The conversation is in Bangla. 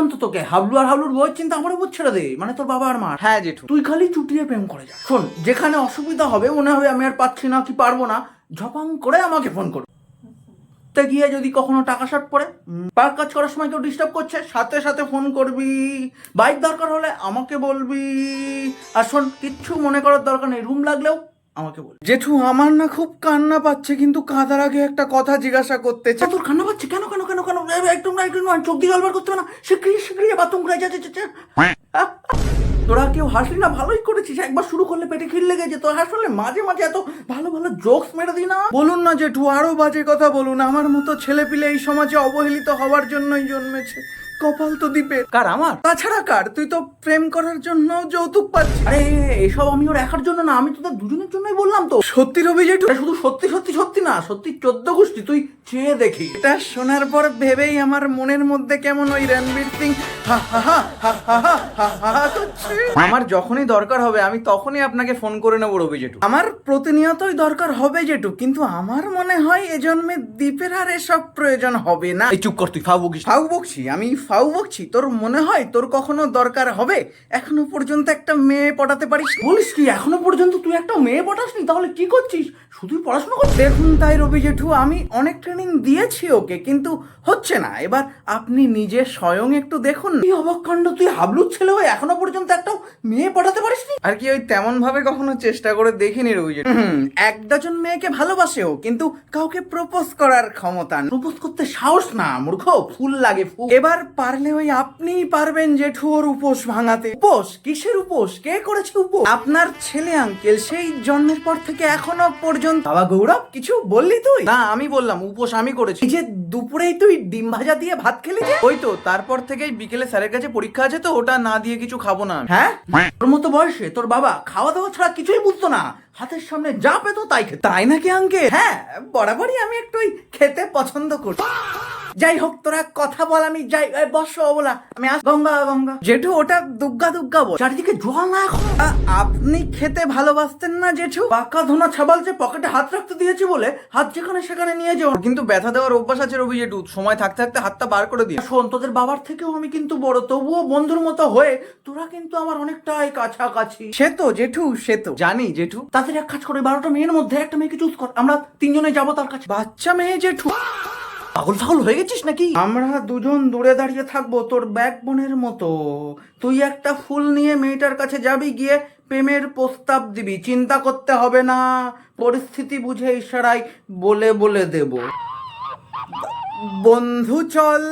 বললাম তো তোকে, হাবলু আর হাবলুর বউয়ের চিন্তা আমার উপর ছেড়ে দে, মানে তোর বাবা আর মা। হ্যাঁ জেঠু। তুই খালি চুটিয়ে প্রেম করে যা। শোন, যেখানে অসুবিধা হবে, মনে হবে আমি আর পাচ্ছি না কি পারবো না, ঝপাং করে আমাকে ফোন করো। তে গিয়ে যদি কখনো টাকা শর্ট পড়ে, পার্ক কাজ করার সময় কেউ ডিস্টার্ব করছে, সাথে সাথে ফোন করবি। বাইক দরকার হলে আমাকে বলবি। আর শোন, কিচ্ছু মনে করার দরকার নেই, রুম লাগলেও আমাকে বল। জেঠু আমার না খুব কান্না পাচ্ছে, কিন্তু কাঁদার আগে একটা কথা জিজ্ঞাসা করতে চাই। তোর কান্না পাচ্ছে কেন কেন কেন কেন? একটু না একটু নয়, চোখ দিয়ে জলবার করতে হবে না, শিগগিরি শিগগিরি বাথরুম করে যা। তোরা কেউ হাসলি না, ভালোই করেছিস। একবার শুরু করলে পেটে খিল লেগে যেত, হাসলে মাঝে মাঝে এত ভালো ভালো জোকস মেরে দিই না। বলুন না জেঠু, আরো বাজে কথা বলুন। আমার মতো ছেলে পিলে এই সমাজে অবহেলিত হওয়ার জন্যই জন্মেছে। কপাল তো দ্বীপের। কার? আমার? তাছাড়া কার? তুই তো প্রেম করার জন্য যৌতুক পাচ্ছিস। আরে এসব আমি ওর একার জন্য না, আমি তোদের দুজনের জন্যই বললাম তো। সত্যি রবি জেঠু? এটা শুধু সত্যি সত্যি সত্যি না, সত্যি 14 গোষ্ঠী, তুই চেয়ে দেখি। এটা শোনার পর ভেবেই আমার মনের মধ্যে কেমন ওই রণবীর সিং হা হা হা হা হা হা হা হা হা করছে। আমার যখনই দরকার হবে আমি তখনই আপনাকে ফোন করে নেবো রবি জেঠু। আমার প্রতিনিয়তই দরকার হবে জেঠু, কিন্তু আমার মনে হয় এ জন্মে দ্বীপের আর এসব প্রয়োজন হবে না। এই চুপ কর, তুই ফাউ বকিস। ফাউ বকছি? আমি ফাউ বকছি? তোর মনে হয় তোর কখনো দরকার হবে? এখনো পর্যন্ত একটা মেয়ে পটাতে পারিস? বলিস কি, এখনো পর্যন্ত তুই একটা মেয়ে পটাসনি? তাহলে কি করছিস? শুধুই পড়াশোনা করছিস? দেখুন তাই রবি জেঠু, আমি অনেক ট্রেনিং দিয়েছি ওকে, কিন্তু হচ্ছে না। এবার আপনি নিজে স্বয়ং একটু দেখুন। কি অবাক কাণ্ড, তুই হাবলুর ছেলে হয়ে এখনো পর্যন্ত একটা মেয়ে পটাতে পারিসনি? আর কি ওই তেমন ভাবে কখনো চেষ্টা করে দেখিনি রবি জেঠু। এক ডজন মেয়েকে ভালোবাসে ও, কিন্তু কাউকে প্রপোজ করার ক্ষমতা নেই। প্রপোজ করতে সাহস না মূর্খ, ফুল লাগে ফুল। এবার পারলে ওই আপনিই পারবেন জেঠু ওর উপোস ভাঙাতে। উপোস? কিসের উপোস? কে করেছে উপোস? আপনার ছেলে আঙ্কেল, সেই জন্মের পর থেকে এখনো পর্যন্ত। বাবা গৌরব, কিছু বললি তুই? না, আমি বললাম উপোস আমি করেছি। এই যে দুপুরেই তুই ডিম ভাজা দিয়ে ভাত খেলি যে? ওই তো, তারপর থেকেই বিকেলে স্যারের কাছে পরীক্ষা আছে, তো ওটা না দিয়ে কিছু খাবো না। হ্যাঁ, তোর মতো বয়সে তোর বাবা খাওয়া দাওয়া ছাড়া কিছুই বুঝতো না, হাতের সামনে যা পেত তাই খেত। তাই নাকি আঙ্কেল? হ্যাঁ, বরাবরই আমি একটু ওই খেতে পছন্দ করি। যাই হোক, তোরা কথা বল, আমি যাই। বসো বলা, আমি গঙ্গা গঙ্গা। জেঠু ওটা দুগ্গা দুগ্গা বল। চারিদিকে জল না এখন। আপনি খেতে ভালোবাসতেন না জেঠু? পাকা ধোনা ছাবাল যে পকেটে হাত রাখতে দিয়েছি বলে হাত যেখানে সেখানে নিয়ে যাও। কিন্তু ব্যথা দেওয়ার অভ্যাস আছে রবি জেঠু, সময় থাকতে থাকতে হাতটা বার করে দিয়ে। শোন, তোদের বাবার থেকেও আমি কিন্তু বড়, তবুও বন্ধুর মতো হয়ে তোরা কিন্তু আমার অনেকটাই কাছাকাছি। সে তো জেঠু, সে তো জানি জেঠু। তাদের এক কাজ করে, 12টা মেয়ের মধ্যে একটা মেয়েকে চুজ কর, আমরা 3 জনে যাবো তার কাছে। বাচ্চা মেয়ে জেঠু? পাগল ছাগল হয়ে গেছিস নাকি? আমরা দুজন দূরে দাঁড়িয়ে থাকবো তোর ব্যাক বোনের মতো। তুই একটা ফুল নিয়ে মেয়েটার কাছে যাবি, গিয়ে প্রেমের প্রস্তাব দিবি। চিন্তা করতে হবে না, পরিস্থিতি বুঝে ইশারায় বলে বলে দেব। বন্ধু চল।